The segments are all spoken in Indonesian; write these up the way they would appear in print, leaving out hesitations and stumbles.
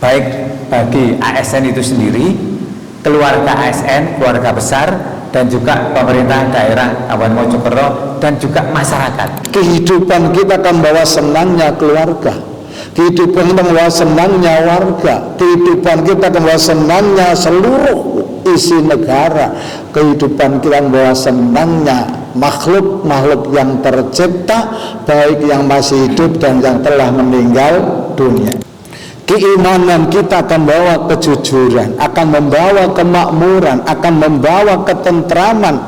baik bagi ASN itu sendiri, keluarga ASN, keluarga besar, dan juga pemerintah daerah Kabupaten Mojokerto, dan juga masyarakat. Kehidupan kita akan membawa senangnya keluarga, kehidupan kita membawa senangnya warga, kehidupan kita akan membawa senangnya seluruh isi negara, kehidupan kita membawa senangnya makhluk-makhluk yang tercipta, baik yang masih hidup dan yang telah meninggal dunia. Keimanan kita akan membawa kejujuran, akan membawa kemakmuran, akan membawa ketentraman,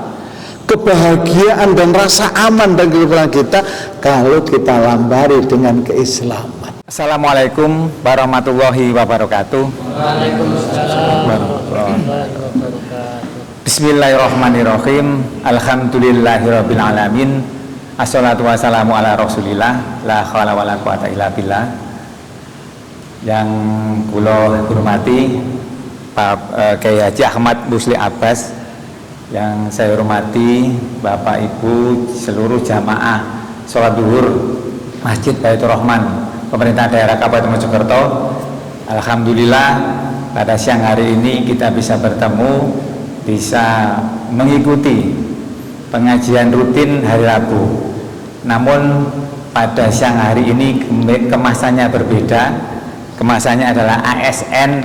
kebahagiaan dan rasa aman dan kehidupan kita kalau kita lambari dengan keislaman. Assalamualaikum warahmatullahi wabarakatuh. Waalaikumsalam warahmatullahi wabarakatuh. Bismillahirrahmanirrahim. Alhamdulillahirabbil alamin. Assalatu wassalamu ala Rasulillah, la haula wala quwata illa billah. Yang kula hormati Pak Kiai Haji Ahmad Musli Abbas, yang saya hormati Bapak Ibu seluruh jamaah sholat duhur Masjid Baitur Rahman pemerintah daerah Kabupaten Mojokerto. Alhamdulillah pada siang hari ini kita bisa bertemu, bisa mengikuti pengajian rutin hari Rabu. Namun pada siang hari ini kemasannya berbeda. Kemasannya adalah ASN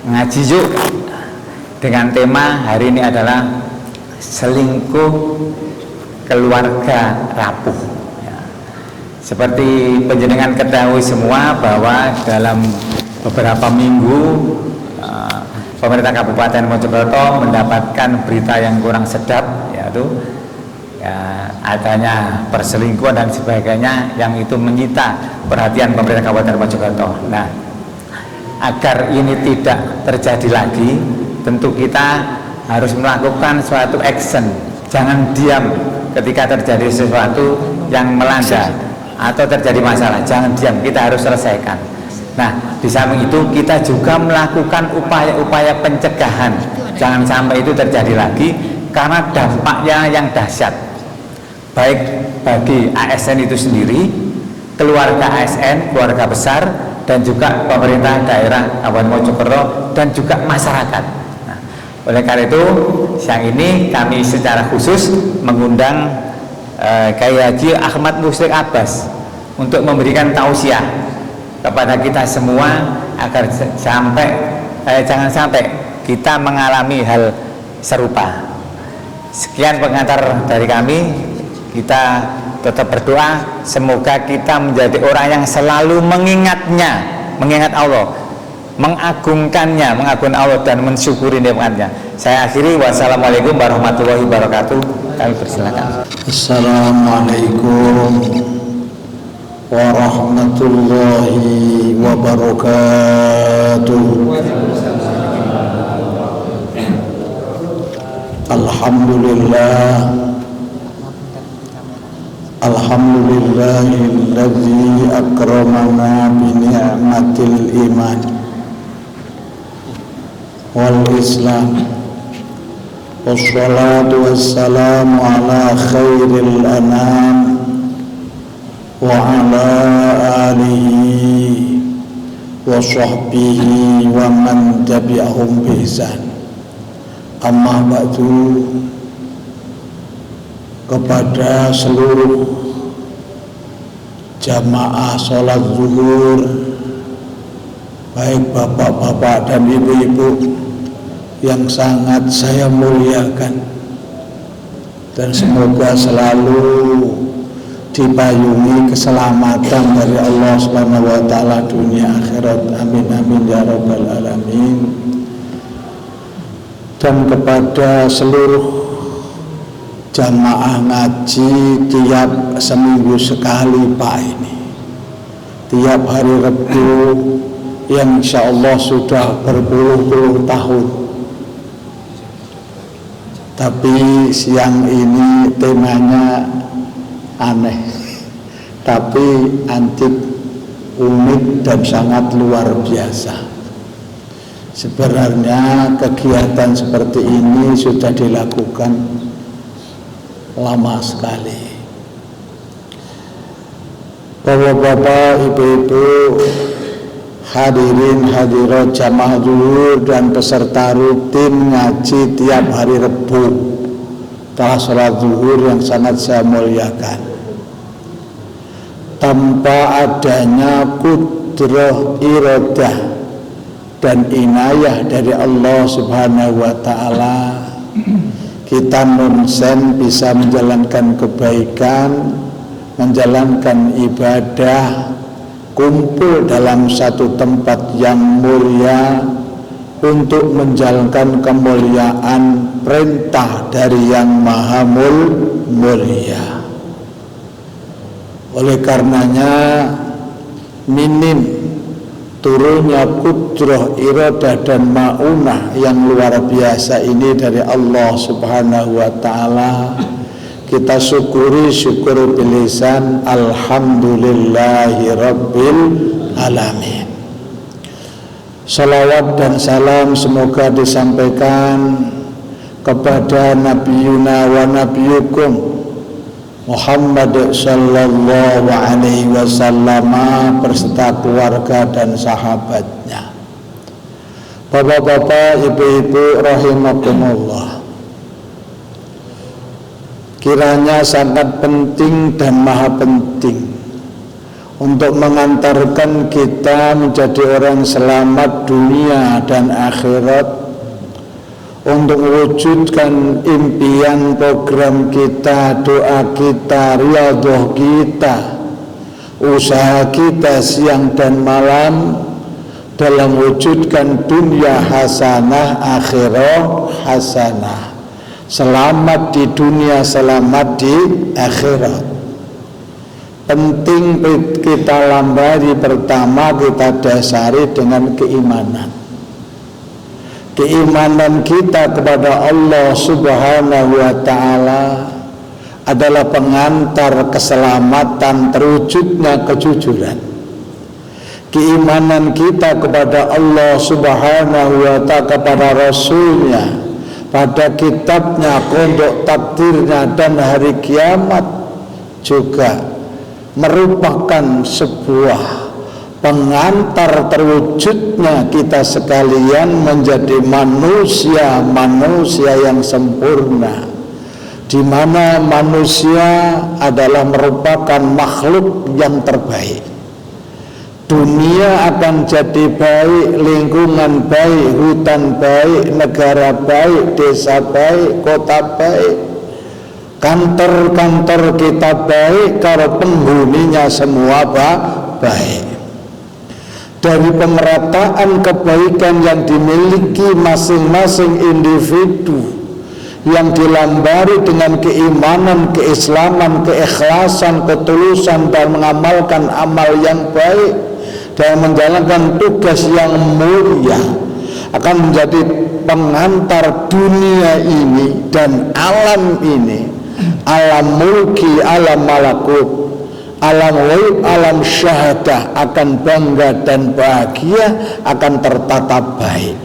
ngaji yuk, dengan tema hari ini adalah selingkuh keluarga rapuh. Ya. Seperti penjenengan ketahui semua bahwa dalam beberapa minggu pemerintah Kabupaten Mojokerto mendapatkan berita yang kurang sedap, yaitu adanya perselingkuhan dan sebagainya yang itu menyita perhatian pemerintah Kabupaten Mojokerto. Nah, agar ini tidak terjadi lagi, tentu kita harus melakukan suatu action. Jangan diam ketika terjadi sesuatu yang melanda atau terjadi masalah. Jangan diam, kita harus selesaikan. Nah, di samping itu kita juga melakukan upaya-upaya pencegahan. Jangan sampai itu terjadi lagi karena dampaknya yang dahsyat. Baik bagi ASN itu sendiri, keluarga ASN, keluarga besar, dan juga pemerintah daerah Kabupaten Mojokerto, dan juga masyarakat. Nah, oleh karena itu, siang ini kami secara khusus mengundang Kiai Haji Ahmad Musli Abbas untuk memberikan tausiah kepada kita semua agar jangan sampai kita mengalami hal serupa. Sekian pengantar dari kami. Kita tetap berdoa semoga kita menjadi orang yang selalu mengingat Allah, mengagungkan Allah dan mensyukuri nikmatnya. Saya akhiri, wassalamualaikum warahmatullahi wabarakatuh. Kami persilakan. Assalamualaikum warahmatullahi wabarakatuh. Alhamdulillah. Alhamdulillahilladzi akramana bi ni'matil iman wal islam, wassalatu wassalamu ala khairil anam wa ala alihi wa sahbihi wa man tabi'ahum bi ihsan. Amma ba'du. Kepada seluruh jamaah sholat zuhur, baik bapak-bapak dan ibu-ibu yang sangat saya muliakan, dan semoga selalu dipayungi keselamatan dari Allah Subhanahu wa ta'ala dunia akhirat, amin amin ya rabbal alamin. Dan kepada seluruh jamaah ngaji tiap seminggu sekali Pak ini, tiap hari Rabu, yang insya Allah sudah berpuluh-puluh tahun. Tapi siang ini temanya aneh, tapi antik, unik dan sangat luar biasa. Sebenarnya kegiatan seperti ini sudah dilakukan lama sekali. Bapak-bapak, ibu-ibu, hadirin hadirat jamaah zuhur dan peserta rutin ngaji tiap hari Rebu setelah sholat zuhur yang sangat saya muliakan. Tanpa adanya kudrah iradah dan inayah dari Allah Subhanahu wa ta'ala, kita nonsen bisa menjalankan kebaikan, menjalankan ibadah, kumpul dalam satu tempat yang mulia untuk menjalankan kemuliaan perintah dari yang maha mulia. Oleh karenanya minim turunnya kudrah iradah dan ma'unah yang luar biasa ini dari Allah Subhanahu wa ta'ala. Kita syukuri syukur bilisan alhamdulillahi rabbil alamin. Salawat dan salam semoga disampaikan kepada nabiyuna wa nabiyukum Muhammad sallallahu alaihi wasallam berserta keluarga dan sahabatnya. Bapak-bapak, ibu-ibu rahimakumullah, kiranya sangat penting dan maha penting untuk mengantarkan kita menjadi orang selamat dunia dan akhirat, untuk mewujudkan impian program kita, doa kita, riyadhah kita, usaha kita siang dan malam dalam mewujudkan dunia hasanah, akhirah hasanah. Selamat di dunia, selamat di akhirat. Penting kita lambari, pertama kita dasari dengan keimanan. Keimanan kita kepada Allah Subhanahu wa ta'ala adalah pengantar keselamatan, terwujudnya kejujuran. Keimanan kita kepada Allah Subhanahu wa ta'ala, kepada Rasulnya, pada kitabnya, kodok takdirnya, dan hari kiamat juga merupakan sebuah pengantar terwujudnya kita sekalian menjadi manusia yang sempurna, di mana manusia adalah merupakan makhluk yang terbaik. Dunia akan jadi baik, lingkungan baik, hutan baik, negara baik, desa baik, kota baik, kantor-kantor kita baik kalau penghuninya semua baik. Dari pemerataan kebaikan yang dimiliki masing-masing individu, yang dilambari dengan keimanan, keislaman, keikhlasan, ketulusan, dan mengamalkan amal yang baik dan menjalankan tugas yang mulia, akan menjadi pengantar dunia ini dan alam ini, alam mulki, alam malakut, alam ghaib, alam syahadah, akan bangga dan bahagia, akan tertata baik.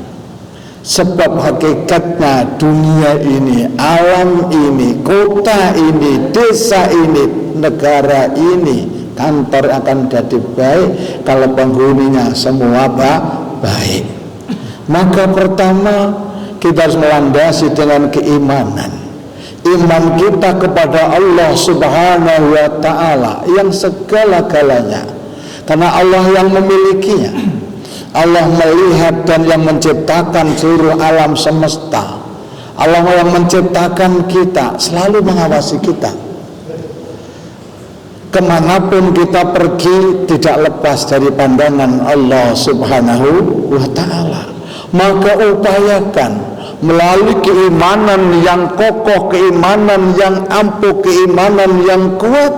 Sebab hakikatnya dunia ini, alam ini, kota ini, desa ini, negara ini, kantor akan jadi baik kalau penghuninya semua baik. Maka pertama kita harus melandasi dengan keimanan. Iman kita kepada Allah Subhanahu wa ta'ala yang segala-galanya, karena Allah yang memilikinya. Allah melihat dan yang menciptakan seluruh alam semesta. Allah yang menciptakan kita, selalu mengawasi kita. Kemanapun kita pergi tidak lepas dari pandangan Allah Subhanahu wa ta'ala. Maka upayakan melalui keimanan yang kokoh, keimanan yang ampuh, keimanan yang kuat,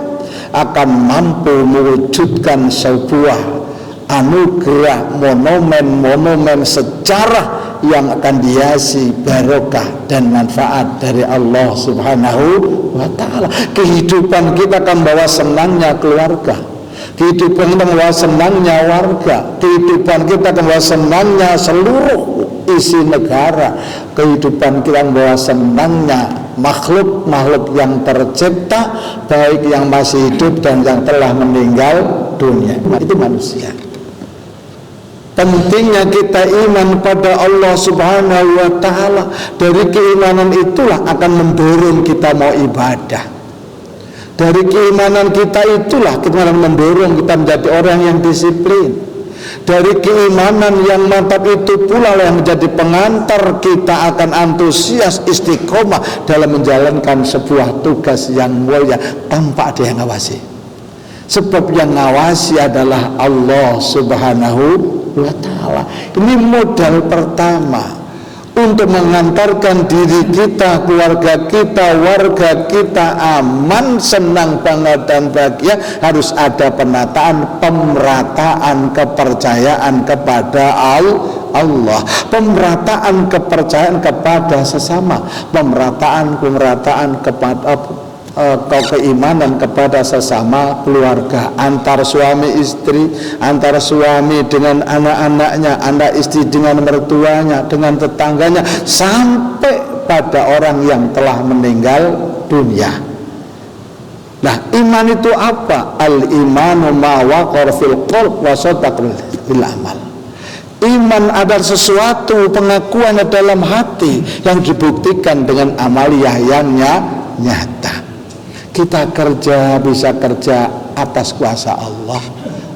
akan mampu mewujudkan sebuah anugerah, monumen sejarah yang akan dihiasi barokah dan manfaat dari Allah Subhanahu wa ta'ala. Kehidupan kita akan bawa senangnya keluarga, kehidupan kita membawa senangnya warga, kehidupan kita akan membawa senangnya seluruh isi negara, kehidupan kita membawa senangnya makhluk-makhluk yang tercipta, baik yang masih hidup dan yang telah meninggal dunia. Itu manusia. Pentingnya kita iman pada Allah Subhanahu wa ta'ala. Dari keimanan itulah akan mendorong kita mau ibadah. Dari keimanan kita itulah kita mendorong kita menjadi orang yang disiplin. Dari keimanan yang mantap itu pula yang menjadi pengantar kita akan antusias istiqomah dalam menjalankan sebuah tugas yang mulia tanpa ada yang ngawasi. Sebab yang ngawasi adalah Allah Subhanahu wa ta'ala. Ini modal pertama untuk mengantarkan diri kita, keluarga kita, warga kita aman, senang, bangga dan bahagia. Harus ada penataan, pemerataan kepercayaan kepada Allah, pemerataan kepercayaan kepada sesama, pemerataan kepada keimanan kepada sesama keluarga, antar suami istri, antara suami dengan anak-anaknya, anak istri dengan mertuanya, dengan tetangganya, sampai pada orang yang telah meninggal dunia. Nah, iman itu apa? Al-imanu ma waqara fil qalb wa saddaqa bil amal. Iman adalah sesuatu pengakuan dalam hati yang dibuktikan dengan amaliyah yang nyata. Kita kerja bisa kerja atas kuasa Allah.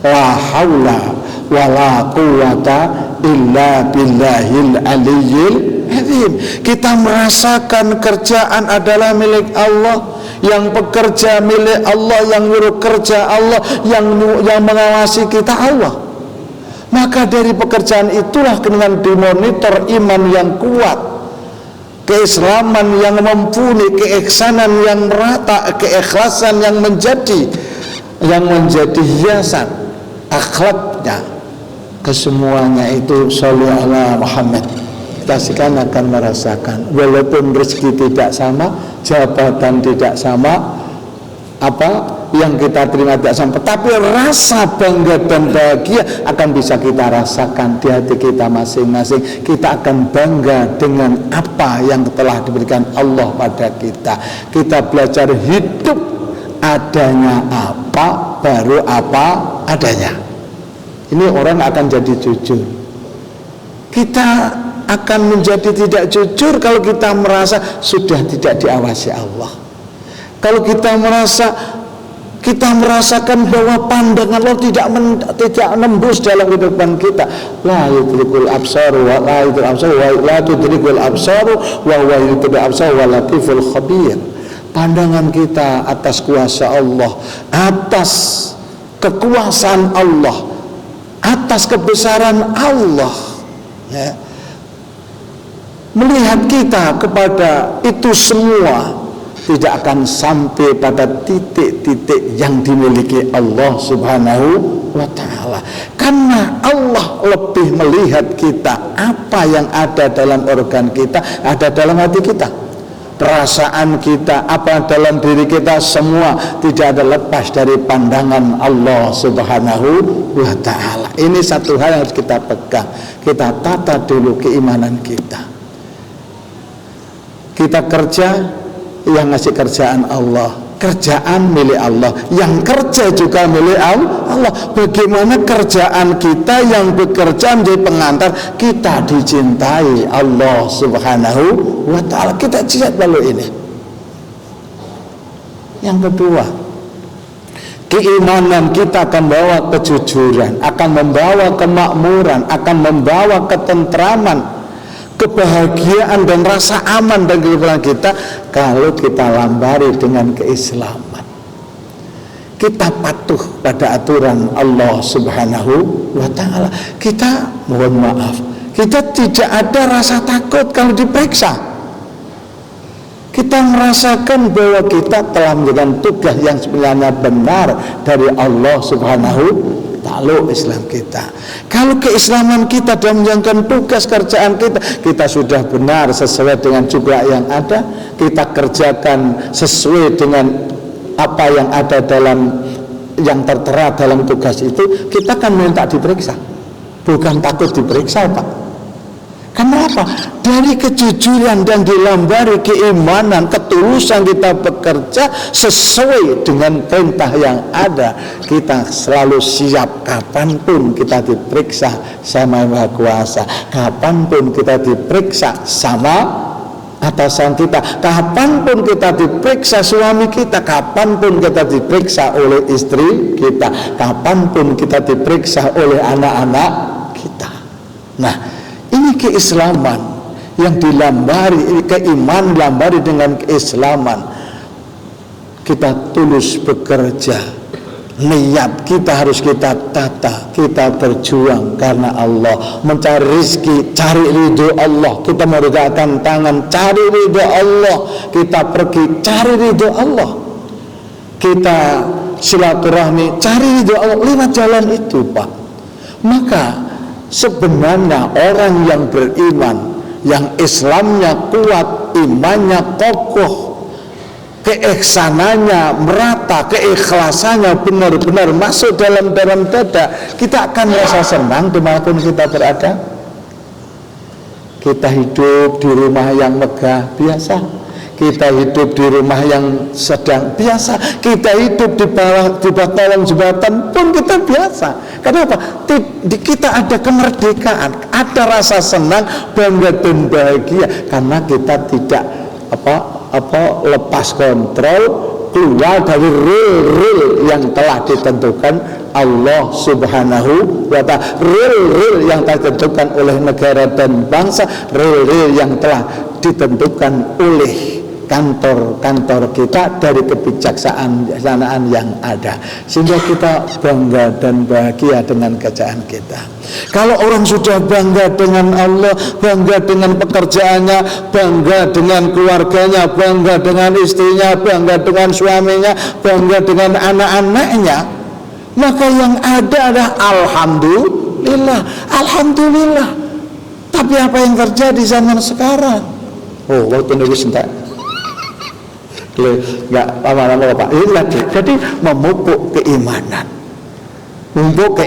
La haula wala quwata illa billahil aliyyil azim. Kita merasakan kerjaan adalah milik Allah, yang bekerja milik Allah, yang nyuruh kerja Allah, yang mengawasi kita Allah. Maka dari pekerjaan itulah dengan dimonitor iman yang kuat, keislaman yang mumpuni, keihsanan yang merata, keikhlasan yang menjadi hiasan akhlaknya, kesemuanya itu sholli ala Muhammad. Kita sekarang akan merasakan walaupun rezeki tidak sama, jabatan tidak sama, apa yang kita terima tidak sama, tapi rasa bangga dan bahagia akan bisa kita rasakan di hati kita masing-masing. Kita akan bangga dengan apa yang telah diberikan Allah pada kita. Kita belajar hidup adanya apa, baru apa adanya. Ini orang akan jadi jujur. Kita akan menjadi tidak jujur kalau kita merasa sudah tidak diawasi Allah. Kalau kita merasakan bahwa pandangan Allah tidak nembus dalam kehidupan kita. La yudrikul absar wa la yudrikul absar wa la tudrikul absar wa huwa yudrikul absar wa latiful khabir. Pandangan kita atas kuasa Allah, atas kekuasaan Allah, atas kebesaran Allah, ya. Melihat kita kepada itu semua tidak akan sampai pada titik-titik yang dimiliki Allah Subhanahu wa ta'ala. Karena Allah lebih melihat kita, apa yang ada dalam organ kita, ada dalam hati kita, perasaan kita, apa dalam diri kita, semua tidak ada lepas dari pandangan Allah Subhanahu wa ta'ala. Ini satu hal yang harus kita pegang. Kita tata dulu keimanan kita. Kita kerja, yang ngasih kerjaan Allah, kerjaan milik Allah, yang kerja juga milik Allah. Bagaimana kerjaan kita yang bekerja menjadi pengantar kita dicintai Allah Subhanahu wa ta'ala. Kita lihat lalu ini. Yang kedua, keimanan kita akan membawa kejujuran, akan membawa kemakmuran, akan membawa ketentraman, kebahagiaan dan rasa aman dan kehidupan kita kalau kita lambari dengan keislaman. Kita patuh pada aturan Allah Subhanahu wa ta'ala. Kita mohon maaf, kita tidak ada rasa takut kalau diperiksa. Kita merasakan bahwa kita telah menjalankan tugas yang sebenarnya benar dari Allah Subhanahu wa ta'ala. Lalu Islam kita, kalau keislaman kita dalam menjalankan tugas kerjaan kita sudah benar sesuai dengan jumlah yang ada, kita kerjakan sesuai dengan apa yang ada dalam yang tertera dalam tugas itu, kita akan minta diperiksa, bukan takut diperiksa, Pak. Kenapa? Dari kejujuran dan dilambari keimanan, ketulusan kita bekerja sesuai dengan perintah yang ada. Kita selalu siap kapanpun kita diperiksa sama Maha Kuasa, kapanpun kita diperiksa sama atasan kita, kapanpun kita diperiksa suami kita, kapanpun kita diperiksa oleh istri kita, kapanpun kita diperiksa oleh anak-anak kita. Nah, ini keislaman yang dilambari, keimanan dilambari dengan keislaman. Kita tulus bekerja, niat kita harus kita tata, kita berjuang karena Allah, mencari rezeki, cari ridho Allah. Kita merendahkan tangan, cari ridho Allah. Kita pergi, cari ridho Allah. Kita silaturahmi, cari ridho Allah lewat jalan itu, Pak. Maka sebenarnya orang yang beriman, yang Islamnya kuat, imannya kokoh, keihsanannya merata, keikhlasannya benar-benar masuk dalam dada, kita akan merasa senang dimanapun kita berada. Kita hidup di rumah yang megah, biasa. Kita hidup di rumah yang sedang, biasa. Kita hidup di bawah kolong jembatan pun kita biasa. Kenapa? Kita ada kemerdekaan, ada rasa senang, bangga dan bahagia karena kita tidak lepas kontrol, keluar dari rel yang telah ditentukan Allah Subhanahu wa ta'ala, rel yang telah ditentukan oleh negara dan bangsa, rel yang telah ditentukan oleh kantor-kantor kita dari kebijaksanaan yang ada, sehingga kita bangga dan bahagia dengan kerjaan kita. Kalau orang sudah bangga dengan Allah, bangga dengan pekerjaannya, bangga dengan keluarganya, bangga dengan istrinya, bangga dengan suaminya, bangga dengan anak-anaknya, maka yang ada adalah alhamdulillah, alhamdulillah. Tapi apa yang terjadi zaman sekarang? Oh, waktu nulis enggak lama-lama Pak. Ini lagi. Jadi memupuk keimanan. Memupuk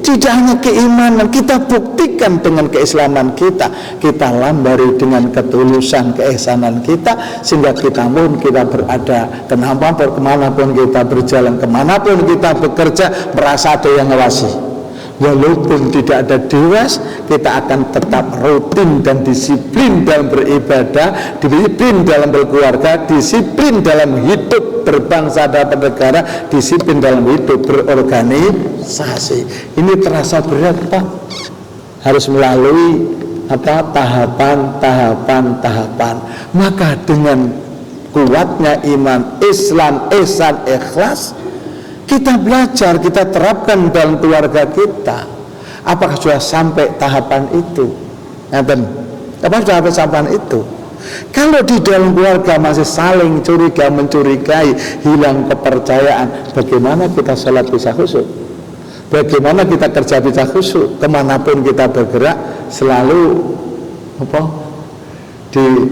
tidak hanya keimanan, kita buktikan dengan keislaman kita. Kita lambari dengan ketulusan keihsanan kita, sehingga kita berada kemanapun kita berjalan, kemanapun kita bekerja, merasa ada yang ngawasi. Walaupun tidak ada dewas, kita akan tetap rutin dan disiplin dalam beribadah, disiplin dalam berkeluarga, disiplin dalam hidup berbangsa dan bernegara, disiplin dalam hidup berorganisasi. Ini terasa berat, Pak. Harus melalui tahapan. Maka dengan kuatnya iman, Islam, ihsan, ikhlas, kita belajar, kita terapkan dalam keluarga kita. Apakah sudah sampai tahapan itu? Apakah sudah sampai tahapan itu? Kalau di dalam keluarga masih saling curiga, mencurigai, hilang kepercayaan, bagaimana kita sholat bisa khusyuk? Bagaimana kita kerja bisa khusyuk? Kemanapun kita bergerak selalu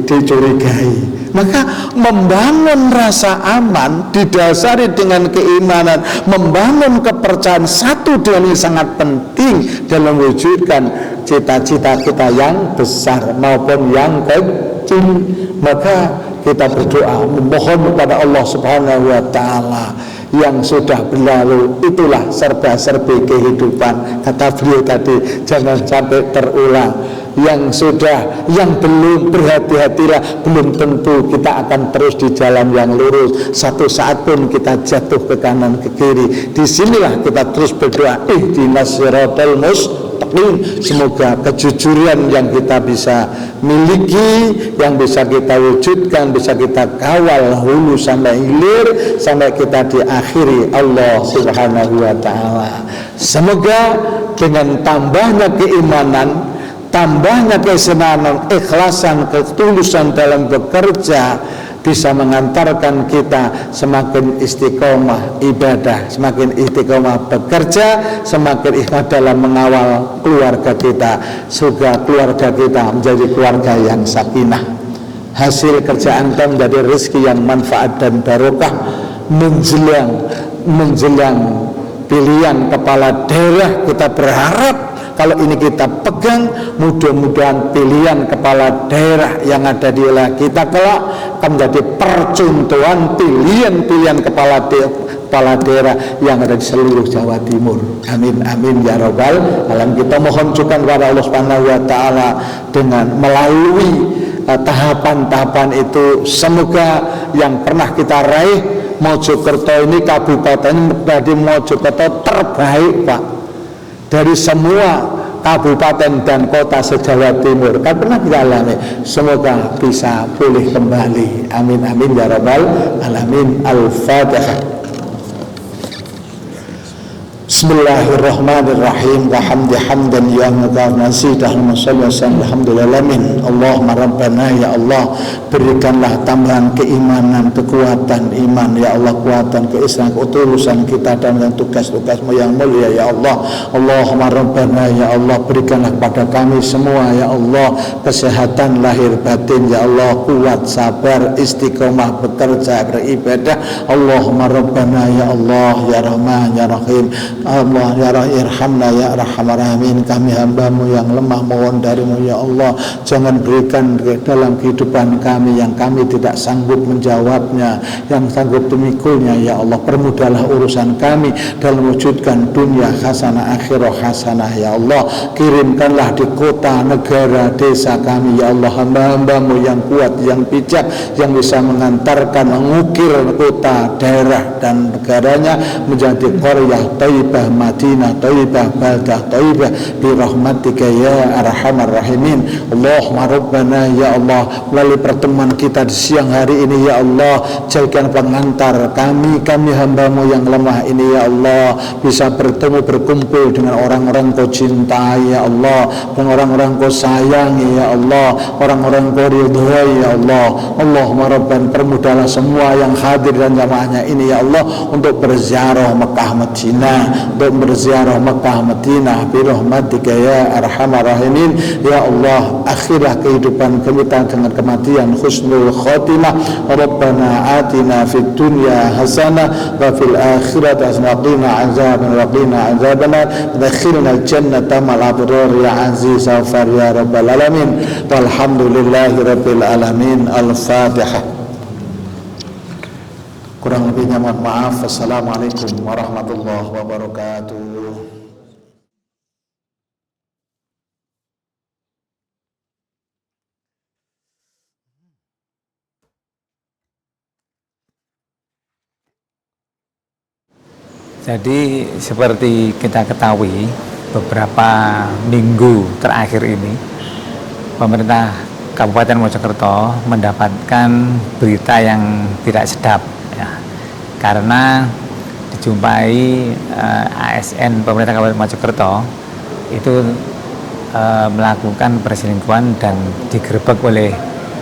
dicurigai. Maka membangun rasa aman didasari dengan keimanan, membangun kepercayaan satu dengan yang sangat penting dalam mewujudkan cita-cita kita yang besar maupun yang kecil. Maka kita berdoa memohon kepada Allah Subhanahu wa ta'ala yang sudah berlalu, itulah serba-serbi kehidupan, kata beliau tadi, jangan sampai terulang. Yang sudah, yang belum, berhati-hatilah, belum tentu kita akan terus di jalan yang lurus. Satu saat pun kita jatuh ke kanan ke kiri. Disinilah kita terus berdoa, ihdinas siratal mustaqim. Semoga kejujuran yang kita bisa miliki, yang bisa kita wujudkan, bisa kita kawal hulu sampai hilir, sampai kita diakhiri Allah Subhanahu wa ta'ala. Semoga dengan tambahnya keimanan, tambahnya keislaman, ikhlasan, ketulusan dalam bekerja bisa mengantarkan kita semakin istiqomah ibadah, semakin istiqomah bekerja, semakin ikhlas dalam mengawal keluarga kita. Semoga keluarga kita menjadi keluarga yang sakinah, hasil kerjaan kita menjadi rezeki yang manfaat dan barokah. Menjelang pilihan kepala daerah, kita berharap Kalau ini kita pegang, mudah-mudahan pilihan kepala daerah yang ada di wilayah kita kelak akan menjadi percontohan pilihan-pilihan kepala daerah yang ada di seluruh Jawa Timur. Amin amin ya rabbal alamin. Kita mohon juga kepada Allah Subhanahu wa taala dengan melalui tahapan-tahapan itu, semoga yang pernah kita raih, Mojokerto ini kabupaten menjadi Mojokerto terbaik, Pak, dari semua kabupaten dan kota se-Jawa Timur. Kan pernah kita alami, semoga bisa pulih kembali. Amin amin ya rabbal alamin. Al-Fatihah. Bismillahirrahmanirrahim. Wa hamdi hamdan ya muqaddasidah masallallahu alhamdulillahin. Allahumma rabbana ya Allah, berikanlah tambahan keimanan, kekuatan iman ya Allah, kekuatan keislaman, ketulusan kita dalam tugas-tugasmu yang mulia ya Allah. Allahumma rabbana ya Allah, berikanlah kepada kami semua ya Allah kesehatan lahir batin ya Allah, kuat sabar istiqomah bekerja beribadah. Allahumma rabbana ya Allah ya Rahman ya Rahim. Allah ya Irhamna ya Arhamar Rahimin. Kami hambamu yang lemah mohon darimu ya Allah, jangan berikan dalam kehidupan kami yang kami tidak sanggup menjawabnya, yang sanggup demikulnya ya Allah. Permudahlah urusan kami dalam wujudkan dunia hasanah akhirah hasanah ya Allah. Kirimkanlah di kota, negara, desa kami ya Allah hamba-hambamu yang kuat, yang bijak, yang bisa mengantarkan, mengukir kota, daerah dan negaranya menjadi qaryah thayyibah, Madinah thayyibah, baldah thayyibah bi rahmatika ya arhamar rahimin. Allahumma rabbana ya Allah, melalui pertemuan kita di siang hari ini ya Allah, jadikan pengantar kami hambamu yang lemah ini ya Allah, bisa bertemu berkumpul dengan orang-orang kau cintai ya Allah, dengan orang-orang kau sayangi ya Allah, orang-orang kau ridhoi ya Allah. Allahumma rabbana, permudahlah semua yang hadir dan jamaahnya ini ya Allah untuk berziarah Mekah Madinah, untuk berziarah Mekah Madinah bi rahmatika ya arhamar rahimin ya Allah. Akhirah kehidupan kita dengan kematian husnul khotimah. Rabbana atina fid dunya hasanah wa fil akhirati hasanah wa qina azabannar adkhilna jannata ma'al abrar ya aziz ghafar ya rabbal alamin. Walhamdulillahi rabbil alamin. Al-Fatihah. Kurang lebihnya mohon maaf. Assalamualaikum warahmatullahi wabarakatuh. Jadi seperti kita ketahui, beberapa minggu terakhir ini pemerintah Kabupaten Mojokerto mendapatkan berita yang tidak sedap ya, karena dijumpai ASN pemerintah Kabupaten Mojokerto itu melakukan perselingkuhan dan digerebek oleh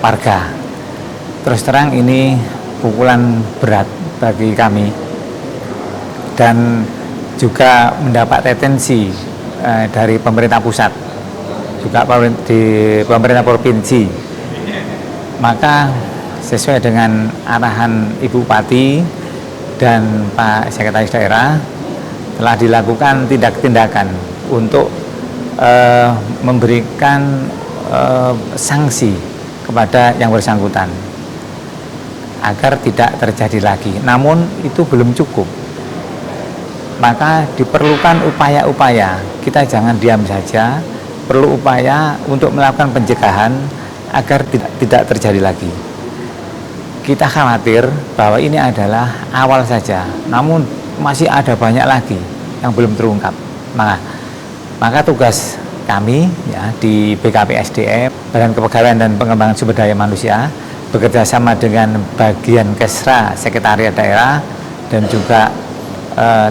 warga. Terus terang ini pukulan berat bagi kami dan juga mendapat atensi dari pemerintah pusat, juga di pemerintah provinsi. Maka sesuai dengan arahan Ibu Bupati dan Pak Sekretaris Daerah telah dilakukan tindakan untuk memberikan sanksi kepada yang bersangkutan agar tidak terjadi lagi. Namun itu belum cukup, maka diperlukan upaya-upaya. Kita jangan diam saja, perlu upaya untuk melakukan pencegahan agar tidak terjadi lagi. Kita khawatir bahwa ini adalah awal saja, namun masih ada banyak lagi yang belum terungkap. Maka tugas kami ya di BKPSDM, Badan Kepegawaian dan Pengembangan Sumber Daya Manusia, bekerja sama dengan bagian Kesra Sekretariat Daerah dan juga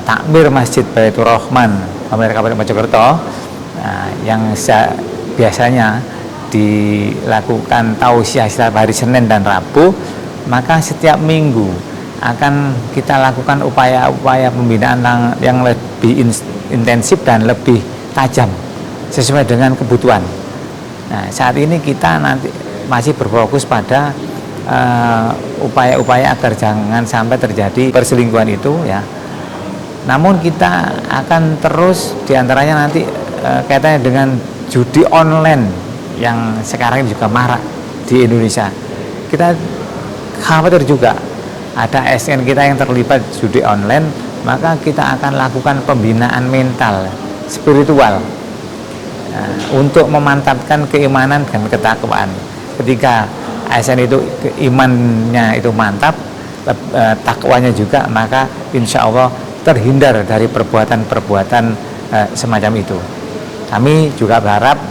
takmir Masjid Baitur Rahman pemerintah Kabupaten Mojokerto yang biasanya dilakukan tausiah setiap hari Senin dan Rabu, maka setiap minggu akan kita lakukan upaya-upaya pembinaan yang lebih intensif dan lebih tajam sesuai dengan kebutuhan. Nah, saat ini kita nanti masih berfokus pada upaya-upaya agar jangan sampai terjadi perselingkuhan itu ya. Namun kita akan terus diantaranya nanti kaitannya dengan judi online yang sekarang juga marak di Indonesia. Kita khawatir juga ada ASN kita yang terlibat judi online, maka kita akan lakukan pembinaan mental, spiritual, untuk memantapkan keimanan dan ketakwaan. Ketika ASN itu imannya itu mantap, takwanya juga, maka insya Allah terhindar dari perbuatan-perbuatan semacam itu. Kami juga berharap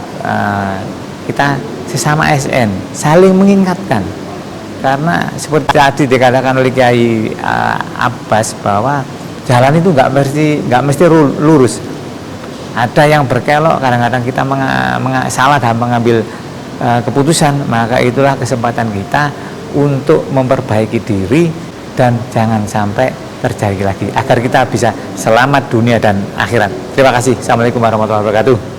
kita sesama ASN saling mengingatkan, karena seperti tadi dikatakan oleh Kiai Abbas bahwa jalan itu nggak mesti lurus. Ada yang berkelok, kadang-kadang kita salah dalam mengambil keputusan, maka itulah kesempatan kita untuk memperbaiki diri dan jangan sampai terjadi lagi, agar kita bisa selamat dunia dan akhirat. Terima kasih. Assalamualaikum warahmatullahi wabarakatuh.